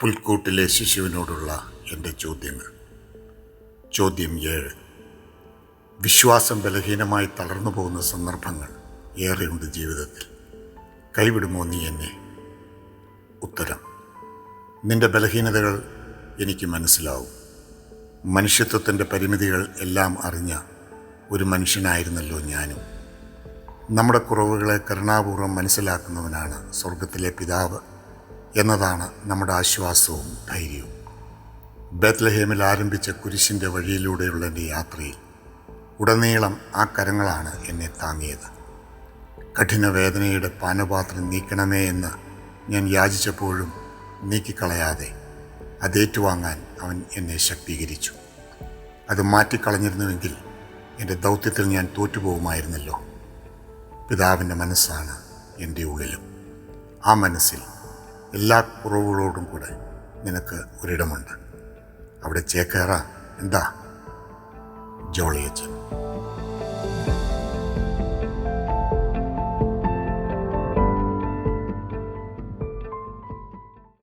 പുൽക്കൂട്ടിലെ ശിശുവിനോടുള്ള എൻ്റെ ചോദ്യങ്ങൾ. ചോദ്യം 7. വിശ്വാസം ബലഹീനമായി തളർന്നു പോകുന്ന സന്ദർഭങ്ങൾ ഏറെയുണ്ട് ജീവിതത്തിൽ. കൈവിടുമോ നീ എന്നെ? ഉത്തരം: നിന്റെ ബലഹീനതകൾ എനിക്ക് മനസ്സിലാവും. മനുഷ്യത്വത്തിൻ്റെ പരിമിതികൾ എല്ലാം അറിഞ്ഞ ഒരു മനുഷ്യനായിരുന്നല്ലോ ഞാനും. നമ്മുടെ കുറവുകളെ കരുണാപൂർവ്വം മനസ്സിലാക്കുന്നവനാണ് സ്വർഗത്തിലെ പിതാവ് എന്നതാണ് നമ്മുടെ ആശ്വാസവും ധൈര്യവും. ബേത്ലഹേമിൽ ആരംഭിച്ച കുരിശിൻ്റെ വഴിയിലൂടെയുള്ള എൻ്റെ യാത്രയിൽ ഉടനീളം ആ കരങ്ങളാണ് എന്നെ താങ്ങിയത്. കഠിന വേദനയുടെ പാനപാത്രം നീക്കണമേ എന്ന് ഞാൻ യാചിച്ചപ്പോഴും നീക്കിക്കളയാതെ അതേറ്റുവാങ്ങാൻ അവൻ എന്നെ ശക്തീകരിച്ചു. അത് മാറ്റിക്കളഞ്ഞിരുന്നുവെങ്കിൽ എൻ്റെ ദൗത്യത്തിൽ ഞാൻ തോറ്റുപോകുമായിരുന്നല്ലോ. പിതാവിൻ്റെ മനസ്സാണ് എൻ്റെ ഉള്ളിലും. ആ മനസ്സിൽ എല്ലാ കുറവുകളോടും കൂടെ നിനക്ക് ഒരിടമുണ്ട്. അവിടെ ചേക്കേറാം. എന്താ? ജോളിയച്ചൻ.